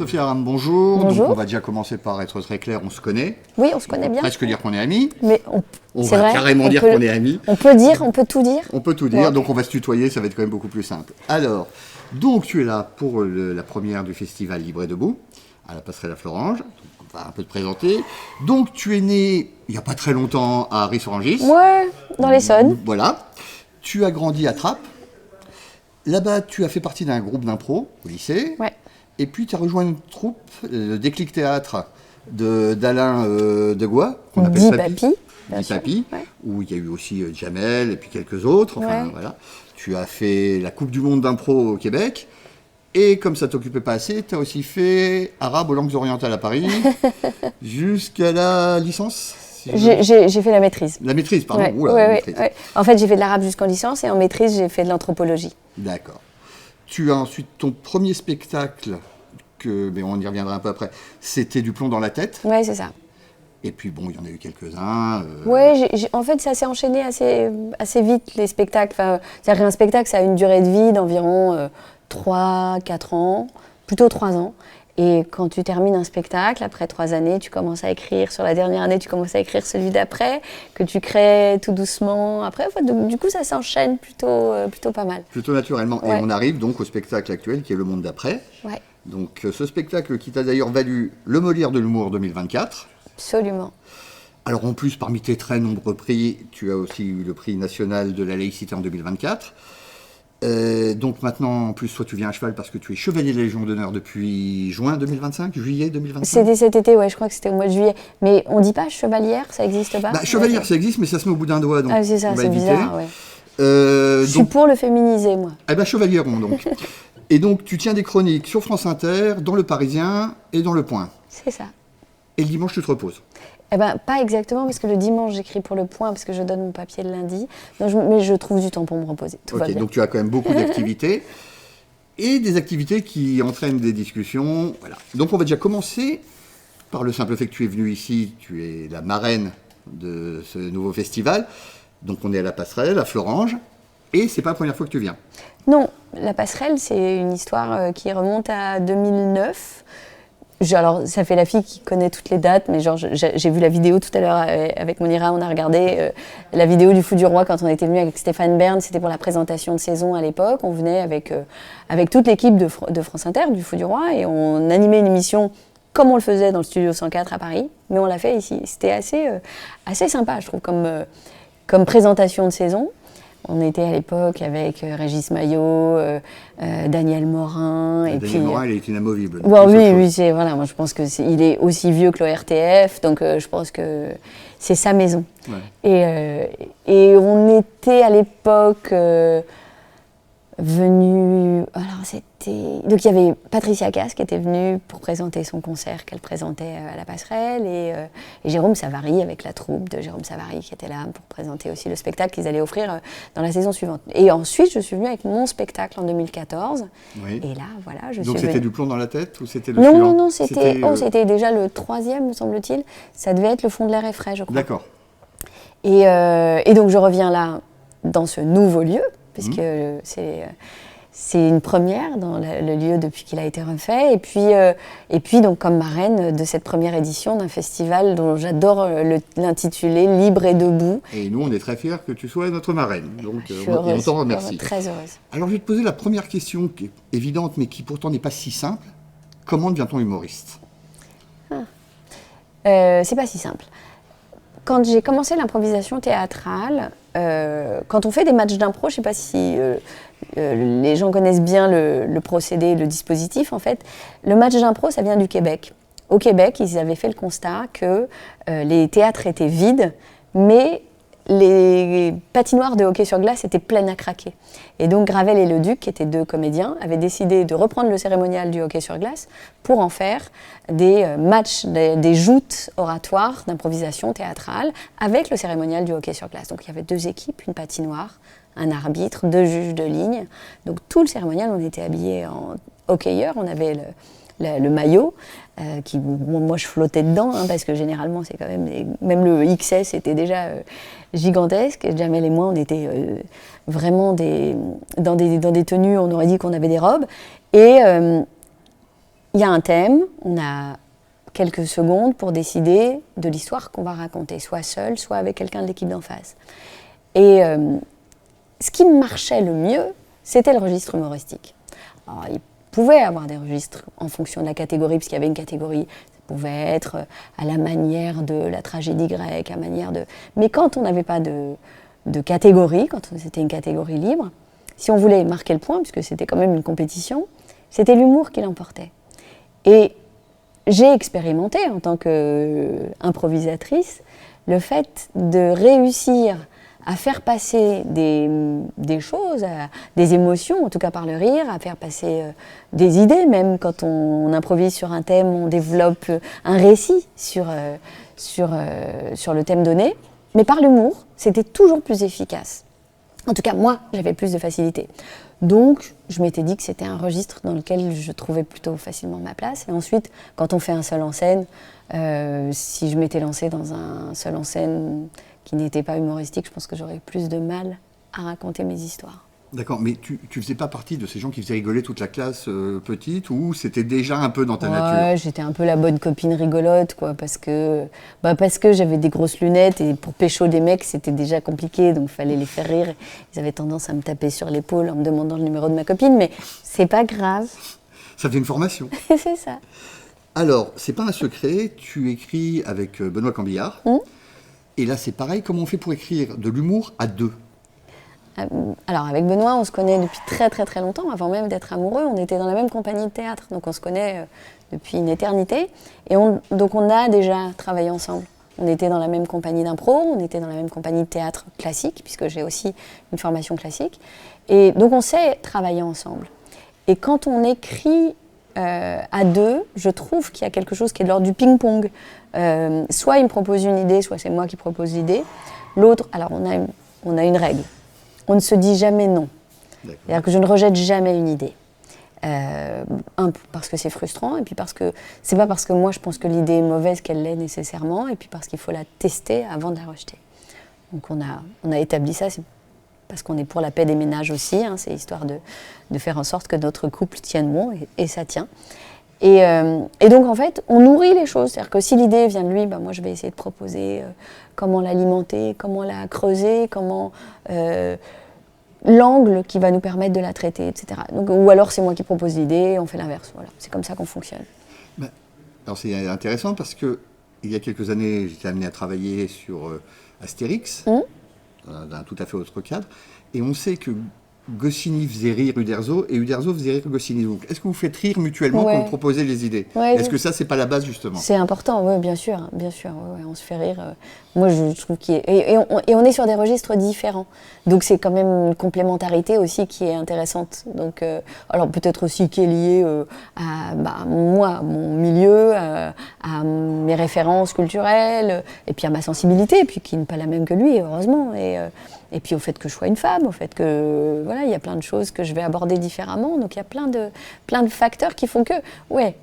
Sophie Aram, bonjour. Bonjour. Donc on va déjà commencer par être très clair, on se connaît. Oui, on se connaît bien. Presque dire qu'on est amis. Mais On c'est va vrai, carrément dire qu'on est amis. On peut dire, on peut tout dire. On peut tout dire, Ouais. donc on va se tutoyer, ça va être quand même beaucoup plus simple. Alors, donc tu es là pour la première du festival Libre et Debout, à la Passerelle à Florange. Donc, on va un peu te présenter. Donc tu es né, il n'y a pas très longtemps, à Ris-Orangis. Ouais, dans l'Essonne. Voilà. Tu as grandi à Trappes. Là-bas, tu as fait partie d'un groupe d'impro au lycée. Ouais. Et puis, tu as rejoint une troupe, le Déclic Théâtre d'Alain Degois, qu'on appelle Dit Papy. Papy. bien Dit sûr. Papy, Ouais. où il y a eu aussi Jamel et puis quelques autres. Enfin, Ouais. voilà. Tu as fait la Coupe du Monde d'impro au Québec. Et comme ça t'occupait pas assez, tu as aussi fait arabe aux langues orientales à Paris, jusqu'à la licence. si je- J'ai fait la maîtrise. La maîtrise, pardon. Ouais, Oula, ouais, la ouais, maîtrise. ouais. En fait, j'ai fait de l'arabe jusqu'en licence et en maîtrise, j'ai fait de l'anthropologie. D'accord. Tu as ensuite ton premier spectacle, mais on y reviendra un peu après, c'était Du plomb dans la tête. Ouais, c'est ça. Et puis bon, il y en a eu quelques-uns. Ouais, en fait, ça s'est enchaîné assez vite, les spectacles. Enfin, c'est-à-dire qu'un spectacle, ça a une durée de vie d'environ 3-4 ans, plutôt 3 ans. Et quand tu termines un spectacle, après 3 années, tu commences à écrire. Sur la dernière année, tu commences à écrire celui d'après, que tu crées tout doucement. Après, en fait, du coup, ça s'enchaîne plutôt pas mal. Plutôt naturellement. Ouais. Et on arrive donc au spectacle actuel qui est Le Monde d'après. Ouais, Donc ce spectacle qui t'a d'ailleurs valu le Molière de l'humour 2024. absolument. Alors en plus, parmi tes très nombreux prix, tu as aussi eu le prix national de la laïcité en 2024. Donc maintenant, en plus, toi tu viens à cheval parce que tu es chevalier de la Légion d'honneur depuis juin 2025, juillet 2025. C'était cet été, ouais, je crois que c'était au mois de juillet. Mais on dit pas chevalière, ça existe pas? Bah, chevalière, ça existe, mais ça se met au bout d'un doigt. Donc Ah, c'est ça, on va c'est éviter. bizarre, ouais. Je suis Donc, pour le féminiser, moi. eh ben, chevalièron donc. Et donc tu tiens des chroniques sur France Inter, dans Le Parisien et dans Le Point. C'est ça. Et le dimanche, tu te reposes. Eh ben, pas exactement, parce que le dimanche, j'écris pour Le Point, parce que je donne mon papier le lundi. Donc, mais je trouve du temps pour me reposer. Tout va Ok, bien. donc tu as quand même beaucoup d'activités. Et des activités qui entraînent des discussions. Voilà. Donc on va déjà commencer par le simple fait que tu es venu ici, tu es la marraine de ce nouveau festival. Donc on est à la Passerelle, à Florange. Et c'est pas la première fois que tu viens. Non, la passerelle, c'est une histoire qui remonte à 2009. Alors, ça fait la fille qui connaît toutes les dates, mais genre, j'ai vu la vidéo tout à l'heure avec Monira, on a regardé la vidéo du Fou du Roi quand on était venu avec Stéphane Bern, c'était pour la présentation de saison à l'époque. On venait avec toute l'équipe de France Inter, du Fou du Roi, et on animait une émission comme on le faisait dans le Studio 104 à Paris, mais on l'a fait ici. C'était assez sympa, je trouve, comme présentation de saison. On était à l'époque avec Régis Maillot, Daniel Morin. Et Daniel puis, Morin, il est inamovible. bon, C'est autre oui, chose. voilà, moi je pense qu'il est aussi vieux que l'ORTF, donc je pense que c'est sa maison. Ouais. Et on était à l'époque venus. Alors c'était. Donc il y avait Patricia Cass qui était venue pour présenter son concert qu'elle présentait à la Passerelle et Jérôme Savary avec la troupe de Jérôme Savary qui était là pour présenter aussi le spectacle qu'ils allaient offrir dans la saison suivante. Et ensuite je suis venue avec mon spectacle en 2014 Oui. et là voilà je Donc suis c'était venue. Du plomb dans la tête ou c'était le Non, suivant? non, c'était déjà le 3e, me semble-t-il. Ça devait être Le fond de l'air est frais, je crois. D'accord. Et donc, je reviens là, dans ce nouveau lieu, puisque c'est une première dans le lieu depuis qu'il a été refait. Et puis, donc, comme marraine de cette première édition d'un festival dont j'adore l'intituler « Libre et debout ». Et nous, on est très fiers que tu sois notre marraine. Donc Je suis on heureuse, t'en remercie. très heureuse. Alors je vais te poser la première question qui est évidente mais qui pourtant n'est pas si simple. Comment devient-on humoriste? C'est pas si simple. Quand j'ai commencé l'improvisation théâtrale, quand on fait des matchs d'impro, je ne sais pas si les gens connaissent bien le procédé, le dispositif. En fait, le match d'impro, ça vient du Québec. Au Québec, ils avaient fait le constat que les théâtres étaient vides, mais les patinoires de hockey sur glace étaient pleines à craquer. Et donc Gravel et Leduc, qui étaient 2 comédiens, avaient décidé de reprendre le cérémonial du hockey sur glace pour en faire des matchs, des joutes oratoires d'improvisation théâtrale avec le cérémonial du hockey sur glace. Donc il y avait 2 équipes, une patinoire, un arbitre, 2 juges de ligne. Donc tout le cérémonial, on était habillés en hockeyeurs, on avait le maillot, moi je flottais dedans, parce que généralement c'est quand même le XS était déjà gigantesque. Jamel et moi on était vraiment dans des tenues, on aurait dit qu'on avait des robes. Et il y a un thème, on a quelques secondes pour décider de l'histoire qu'on va raconter, soit seul, soit avec quelqu'un de l'équipe d'en face. Et ce qui marchait le mieux, c'était le registre humoristique. Alors, il pouvait avoir des registres en fonction de la catégorie, puisqu'il y avait une catégorie, ça pouvait être à la manière de la tragédie grecque, à manière de... Mais quand on n'avait pas de catégorie, quand c'était une catégorie libre, si on voulait marquer le point, puisque c'était quand même une compétition, c'était l'humour qui l'emportait. Et j'ai expérimenté en tant qu'improvisatrice le fait de réussir à faire passer des choses, des émotions, en tout cas par le rire, à faire passer des idées, même quand on improvise sur un thème, on développe un récit sur le thème donné, mais par l'humour, c'était toujours plus efficace. En tout cas, moi, j'avais plus de facilité. Donc, je m'étais dit que c'était un registre dans lequel je trouvais plutôt facilement ma place. Et ensuite, quand on fait un seul en scène, si je m'étais lancée dans un seul en scène qui n'était pas humoristique, je pense que j'aurais plus de mal à raconter mes histoires. D'accord, mais tu faisais pas partie de ces gens qui faisaient rigoler toute la classe petite, ou c'était déjà un peu dans ta nature? Ouais, j'étais un peu la bonne copine rigolote, quoi, parce que j'avais des grosses lunettes et pour pécho des mecs, c'était déjà compliqué, donc il fallait les faire rire. Ils avaient tendance à me taper sur l'épaule en me demandant le numéro de ma copine, mais c'est pas grave. Ça fait une formation. C'est ça. Alors, c'est pas un secret, tu écris avec Benoît Cambillard. Et là, c'est pareil, comment on fait pour écrire de l'humour à deux? Alors, avec Benoît, on se connaît depuis très très très longtemps, avant même d'être amoureux. On était dans la même compagnie de théâtre, donc on se connaît depuis une éternité. Et donc on a déjà travaillé ensemble. On était dans la même compagnie d'impro, on était dans la même compagnie de théâtre classique, puisque j'ai aussi une formation classique. Et donc on sait travailler ensemble. Et quand on écrit à deux, je trouve qu'il y a quelque chose qui est de l'ordre du ping-pong. Soit il me propose une idée, soit c'est moi qui propose l'idée. L'autre, alors on a une règle. On ne se dit jamais non. C'est-à-dire que je ne rejette jamais une idée. Parce que c'est frustrant, et puis parce que c'est pas parce que moi je pense que l'idée est mauvaise qu'elle l'est nécessairement, et puis parce qu'il faut la tester avant de la rejeter. Donc on a établi ça, c'est parce qu'on est pour la paix des ménages aussi, hein, c'est histoire de faire en sorte que notre couple tienne bon, et ça tient. Et donc en fait, on nourrit les choses, c'est-à-dire que si l'idée vient de lui, moi je vais essayer de proposer comment l'alimenter, comment la creuser, comment l'angle qui va nous permettre de la traiter, etc. Donc, ou alors c'est moi qui propose l'idée, on fait l'inverse. Voilà, c'est comme ça qu'on fonctionne. Alors c'est intéressant parce que il y a quelques années, j'étais amené à travailler sur Astérix, dans un tout à fait autre cadre, et on sait que Goscinny faisait rire Uderzo et Uderzo faisait rire Goscinny. Donc, est-ce que vous faites rire mutuellement quand vous proposez les idées? Est-ce que ça, c'est pas la base, justement? C'est important, oui, bien sûr, on se fait rire. Moi, je trouve qu'il et on est sur des registres différents. Donc, c'est quand même une complémentarité aussi qui est intéressante. Donc, alors peut-être aussi qui est liée à moi, mon milieu, à mes références culturelles, et puis à ma sensibilité, et puis qui n'est pas la même que lui, heureusement. Et puis au fait que je sois une femme, au fait que voilà, il y a plein de choses que je vais aborder différemment. Donc il y a plein de facteurs qui font que,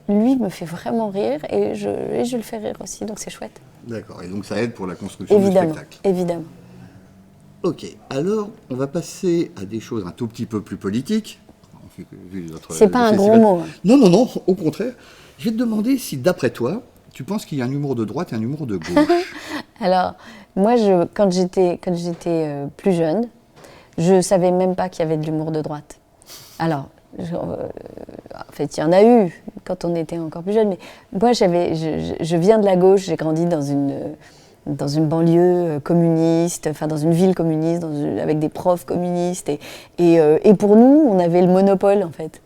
lui me fait vraiment rire et je le fais rire aussi. Donc c'est chouette. D'accord. Et donc ça aide pour la construction du spectacle. Évidemment. Ok. Alors on va passer à des choses un tout petit peu plus politiques. C'est pas un gros mot. Non. Au contraire. Je vais te demander si, d'après toi, tu penses qu'il y a un humour de droite et un humour de gauche. Alors, moi, quand j'étais plus jeune, je ne savais même pas qu'il y avait de l'humour de droite. Alors, en fait, il y en a eu quand on était encore plus jeune, mais moi, je viens de la gauche, j'ai grandi dans une banlieue communiste, enfin dans une ville communiste, avec des profs communistes, et pour nous, on avait le monopole, en fait.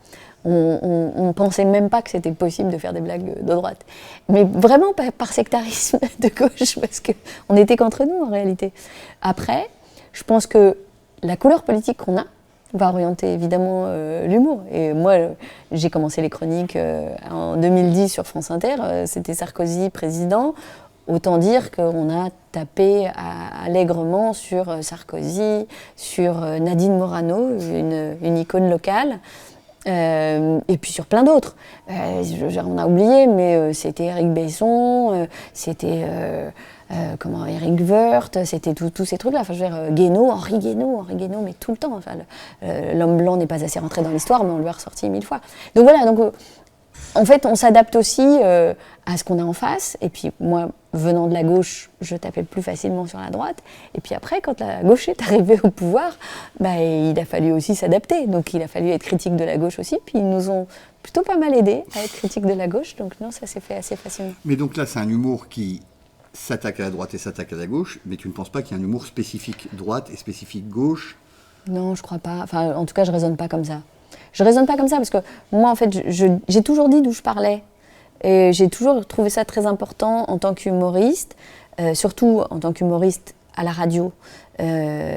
On ne pensait même pas que c'était possible de faire des blagues de droite. Mais vraiment par sectarisme de gauche, parce qu'on était qu'entre nous en réalité. Après, je pense que la couleur politique qu'on a va orienter évidemment l'humour. Et moi, j'ai commencé les chroniques en 2010 sur France Inter, c'était Sarkozy président. Autant dire qu'on a tapé allègrement sur Sarkozy, sur Nadine Morano, une icône locale. Et puis sur plein d'autres. On a oublié, mais c'était Éric Besson, c'était Éric Woerth, c'était tous ces trucs-là. Enfin, Guénaud, Henri Guénaud, mais tout le temps. Enfin, l'homme blanc n'est pas assez rentré dans l'histoire, mais on lui a ressorti 1000 fois. Donc voilà. en fait, on s'adapte aussi à ce qu'on a en face. Et puis moi, venant de la gauche, je tapais plus facilement sur la droite. Et puis après, quand la gauche est arrivée au pouvoir, il a fallu aussi s'adapter. Donc il a fallu être critique de la gauche aussi. Puis ils nous ont plutôt pas mal aidés à être critique de la gauche. Donc non, ça s'est fait assez facilement. Mais donc là, c'est un humour qui s'attaque à la droite et s'attaque à la gauche, mais tu ne penses pas qu'il y a un humour spécifique droite et spécifique gauche? Non, je crois pas. Enfin, en tout cas, je raisonne pas comme ça. Je raisonne pas comme ça parce que moi, en fait, j'ai toujours dit d'où je parlais. Et j'ai toujours trouvé ça très important en tant qu'humoriste, surtout en tant qu'humoriste à la radio,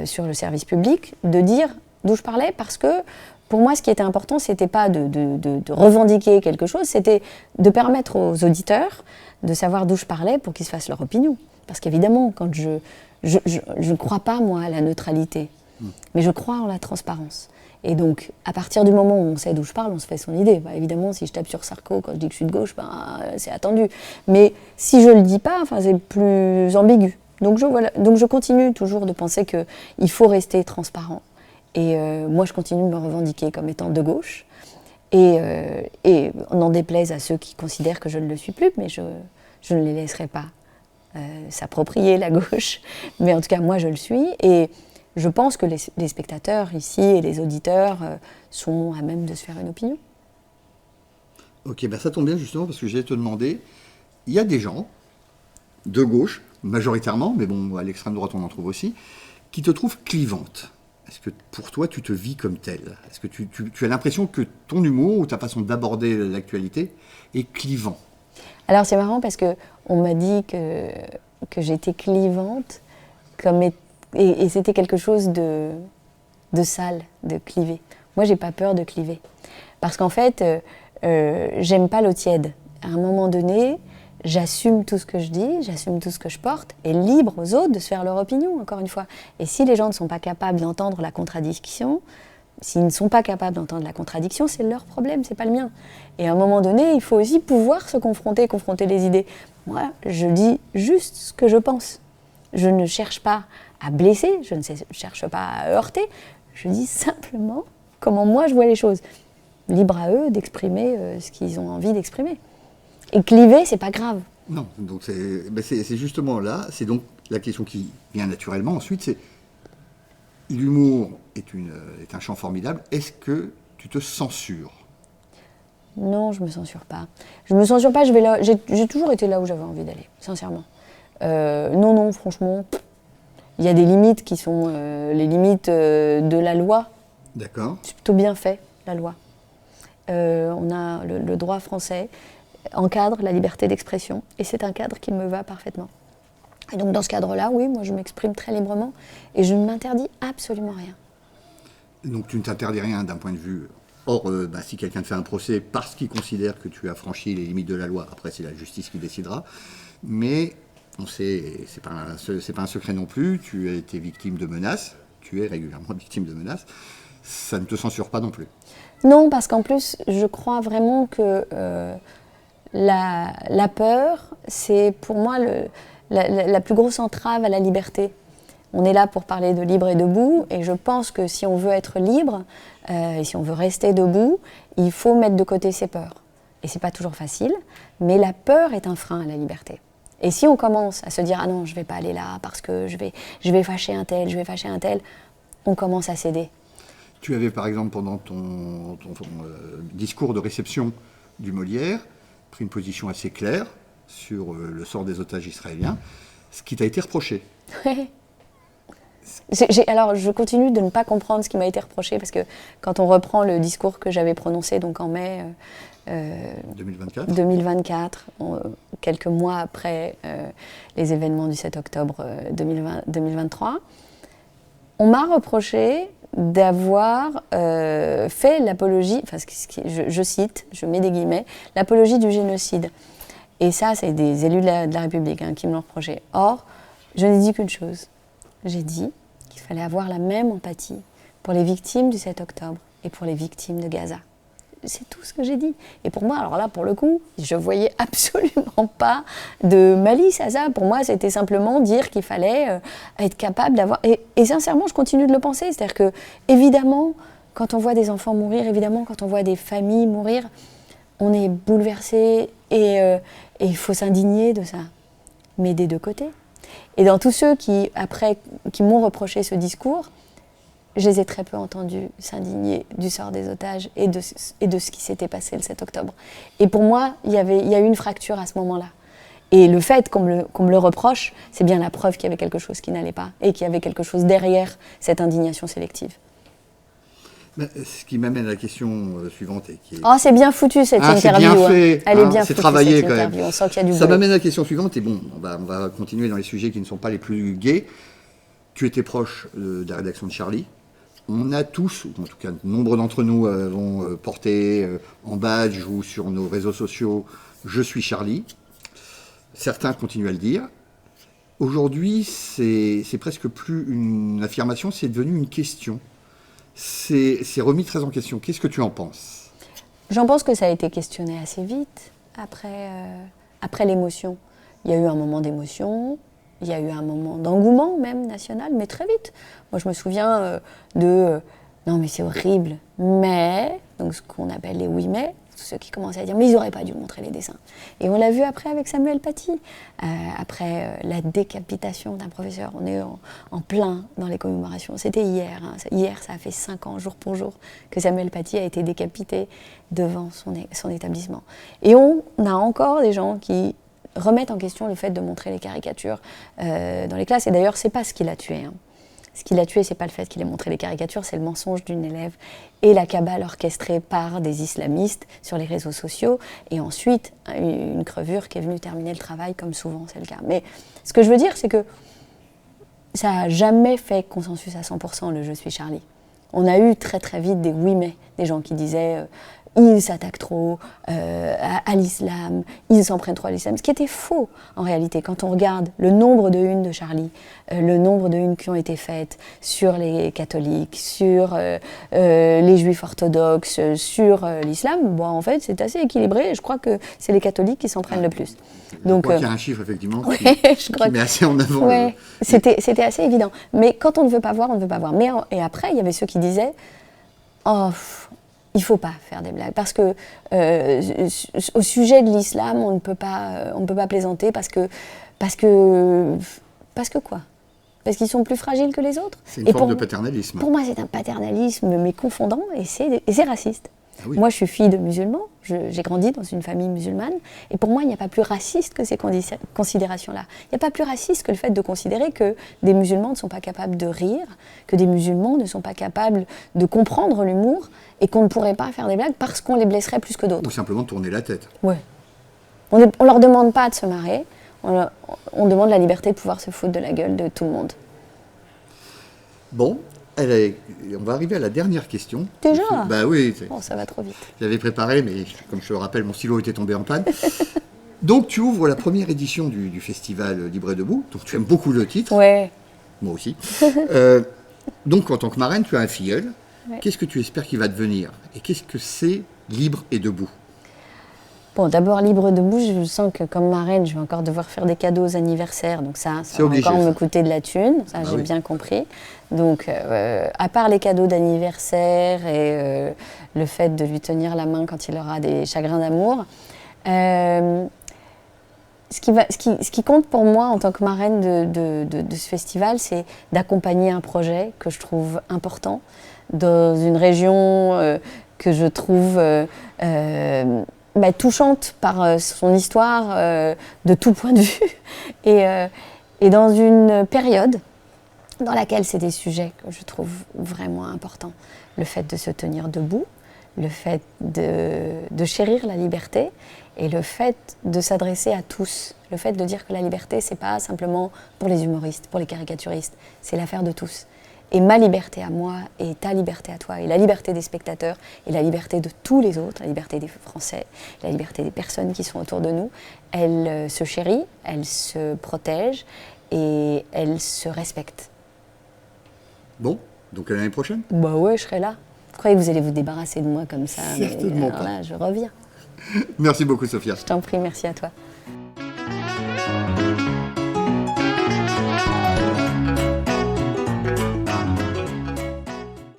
sur le service public, de dire d'où je parlais, parce que pour moi, ce qui était important, c'était pas de revendiquer quelque chose, c'était de permettre aux auditeurs de savoir d'où je parlais pour qu'ils se fassent leur opinion. Parce qu'évidemment, quand je ne crois pas, moi, à la neutralité, mais je crois en la transparence. Et donc, à partir du moment où on sait d'où je parle, on se fait son idée. Évidemment, si je tape sur Sarko quand je dis que je suis de gauche, c'est attendu. Mais si je ne le dis pas, c'est plus ambigu. Donc je continue toujours de penser qu'il faut rester transparent. Et moi, je continue de me revendiquer comme étant de gauche. Et n'en déplaise à ceux qui considèrent que je ne le suis plus, mais je ne les laisserai pas s'approprier la gauche. Mais en tout cas, moi, je le suis. Et je pense que les spectateurs ici et les auditeurs sont à même de se faire une opinion. Ok, ça tombe bien justement parce que j'allais te demander, il y a des gens de gauche, majoritairement, mais bon, à l'extrême droite on en trouve aussi, qui te trouvent clivante. Est-ce que pour toi tu te vis comme telle? Est-ce que tu as l'impression que ton humour ou ta façon d'aborder l'actualité est clivant? Alors c'est marrant parce qu'on m'a dit que j'étais clivante et c'était quelque chose de sale, de cliver. Moi, j'ai pas peur de cliver. Parce qu'en fait, j'aime pas l'eau tiède. À un moment donné, j'assume tout ce que je dis, j'assume tout ce que je porte, et libre aux autres de se faire leur opinion, encore une fois. Et si les gens ne sont pas capables d'entendre la contradiction, s'ils ne sont pas capables d'entendre la contradiction, c'est leur problème, c'est pas le mien. Et à un moment donné, il faut aussi pouvoir se confronter les idées. Moi, je dis juste ce que je pense. Je ne cherche pas à blesser, je ne cherche pas à heurter, je dis simplement comment moi je vois les choses. Libre à eux d'exprimer ce qu'ils ont envie d'exprimer. Et cliver, c'est pas grave. Non, donc c'est justement là, c'est donc la question qui vient naturellement. Ensuite, c'est l'humour est un champ formidable. Est-ce que tu te censures? Non, je me censure pas. Je me censure pas, j'ai toujours été là où j'avais envie d'aller, sincèrement. Non, franchement, il y a des limites qui sont les limites de la loi. D'accord. C'est plutôt bien fait, la loi. On a le droit français encadre la liberté d'expression et c'est un cadre qui me va parfaitement. Et donc dans ce cadre-là, oui, moi je m'exprime très librement et je ne m'interdis absolument rien. Donc tu ne t'interdis rien d'un point de vue. Or, si quelqu'un te fait un procès parce qu'il considère que tu as franchi les limites de la loi, après c'est la justice qui décidera. Mais on sait, c'est pas un secret non plus, tu as été victime de menaces, tu es régulièrement victime de menaces, ça ne te censure pas non plus. Non, parce qu'en plus, je crois vraiment que la peur, c'est pour moi la plus grosse entrave à la liberté. On est là pour parler de libre et debout, et je pense que si on veut être libre, et si on veut rester debout, il faut mettre de côté ses peurs. Et c'est pas toujours facile, mais la peur est un frein à la liberté. Et si on commence à se dire « Ah non, je ne vais pas aller là parce que je vais fâcher un tel, on commence à céder. Tu avais par exemple pendant ton discours de réception du Molière pris une position assez claire sur le sort des otages israéliens, ce qui t'a été reproché. Alors je continue de ne pas comprendre ce qui m'a été reproché parce que quand on reprend le discours que j'avais prononcé donc en mai 2024, quelques mois après les événements du 7 octobre 2023, on m'a reproché d'avoir fait l'apologie, enfin, je cite, je mets des guillemets, l'apologie du génocide. Et ça, c'est des élus de la République qui me l'ont reproché. Or, je n'ai dit qu'une chose. J'ai dit qu'il fallait avoir la même empathie pour les victimes du 7 octobre et pour les victimes de Gaza. C'est tout ce que j'ai dit. Et pour moi, alors là, pour le coup, je voyais absolument pas de malice à ça. Pour moi, c'était simplement dire qu'il fallait être capable d'avoir... Et sincèrement, je continue de le penser. C'est-à-dire que, évidemment, quand on voit des enfants mourir, évidemment, quand on voit des familles mourir, on est bouleversé et il faut s'indigner de ça, mais des deux côtés. Et dans tous ceux qui m'ont reproché ce discours, je les ai très peu entendus s'indigner du sort des otages et de ce qui s'était passé le 7 octobre. Et pour moi, il y a eu une fracture à ce moment-là. Et le fait qu'on me le reproche, c'est bien la preuve qu'il y avait quelque chose qui n'allait pas et qu'il y avait quelque chose derrière cette indignation sélective. Ce qui m'amène à la question suivante. Oh, c'est bien foutu cette interview. C'est bien fait. Elle est bien c'est foutue, travaillé cette quand interview. même. On sent qu'il y a du Ça boulot. m'amène à la question suivante. Et bon, on va continuer dans les sujets qui ne sont pas les plus gais. Tu étais proche de la rédaction de Charlie. On a tous, ou en tout cas nombre d'entre nous vont porter en badge ou sur nos réseaux sociaux « Je suis Charlie ». Certains continuent à le dire. Aujourd'hui, c'est presque plus une affirmation, c'est devenu une question. C'est remis très en question. Qu'est-ce que tu en penses? J'en pense que ça a été questionné assez vite après l'émotion. Il y a eu un moment d'émotion, il y a eu un moment d'engouement même national, mais très vite. Moi, je me souviens non mais c'est horrible, mais, donc ce qu'on appelle les oui mais, ceux qui commençaient à dire mais ils n'auraient pas dû montrer les dessins. Et on l'a vu après avec Samuel Paty, après la décapitation d'un professeur. On est en plein dans les commémorations. C'était hier. Hier, ça a fait 5 ans, jour pour jour, que Samuel Paty a été décapité devant son établissement. Et on a encore des gens qui remettent en question le fait de montrer les caricatures dans les classes. Et d'ailleurs, c'est pas ce qui l'a tué. Ce qui l'a tué, c'est pas le fait qu'il ait montré les caricatures, c'est le mensonge d'une élève et la cabale orchestrée par des islamistes sur les réseaux sociaux, et ensuite une crevure qui est venue terminer le travail, comme souvent c'est le cas. Mais ce que je veux dire, c'est que ça n'a jamais fait consensus à 100% le « Je suis Charlie ». On a eu très très vite des oui mais, des gens qui disaient ils s'attaquent trop à l'islam, ils s'en prennent trop à l'islam, ce qui était faux en réalité. Quand on regarde le nombre de unes de Charlie, le nombre de unes qui ont été faites sur les catholiques, sur les juifs orthodoxes, sur l'islam, bon, en fait c'est assez équilibré, et je crois que c'est les catholiques qui s'en prennent le plus. Donc, je crois qu'il y a un chiffre effectivement qui met assez en avant. Ouais, c'était assez évident. Mais quand on ne veut pas voir, on ne veut pas voir. Et après, il y avait ceux qui disaient oh, il ne faut pas faire des blagues, parce que au sujet de l'islam, on ne peut pas plaisanter, parce que quoi? Parce qu'ils sont plus fragiles que les autres. C'est une forme de paternalisme. Pour moi, c'est un paternalisme, mais confondant, et c'est raciste. Ah oui. Moi, je suis fille de musulmans, j'ai grandi dans une famille musulmane, et pour moi, il n'y a pas plus raciste que ces considérations-là. Il n'y a pas plus raciste que le fait de considérer que des musulmans ne sont pas capables de rire, que des musulmans ne sont pas capables de comprendre l'humour, et qu'on ne pourrait pas faire des blagues parce qu'on les blesserait plus que d'autres. Ou simplement de tourner la tête. Ouais. On ne leur demande pas de se marrer, on demande la liberté de pouvoir se foutre de la gueule de tout le monde. Bon. On va arriver à la dernière question. Déjà? Bah oui. Bon, ça va trop vite. J'avais préparé, mais comme je le rappelle, mon stylo était tombé en panne. Donc tu ouvres la première édition du festival Libre et Debout. Donc tu aimes beaucoup le titre. Ouais. Moi aussi. Donc en tant que marraine, tu as un filleul. Ouais. Qu'est-ce que tu espères qu'il va devenir? Et qu'est-ce que c'est Libre et Debout? Bon, d'abord, Libre et Debout, je sens que comme marraine, je vais encore devoir faire des cadeaux aux anniversaires. Donc ça va obligé, encore me coûter de la thune. Ça, j'ai bien compris. Donc, à part les cadeaux d'anniversaire et le fait de lui tenir la main quand il aura des chagrins d'amour, ce qui compte pour moi en tant que marraine de ce festival, c'est d'accompagner un projet que je trouve important dans une région que je trouve touchante par son histoire de tout point de vue et dans une période dans laquelle c'est des sujets que je trouve vraiment importants. Le fait de se tenir debout, le fait de chérir la liberté et le fait de s'adresser à tous. Le fait de dire que la liberté, c'est pas simplement pour les humoristes, pour les caricaturistes, c'est l'affaire de tous. Et ma liberté à moi et ta liberté à toi et la liberté des spectateurs et la liberté de tous les autres, la liberté des Français, la liberté des personnes qui sont autour de nous, elle se chérit, elle se protège et elle se respecte. Bon, donc à l'année prochaine? Bah ouais, je serai là. Vous croyez que vous allez vous débarrasser de moi comme ça? Certainement mais alors pas. Là, je reviens. Merci beaucoup, Sophia. Je t'en prie, merci à toi.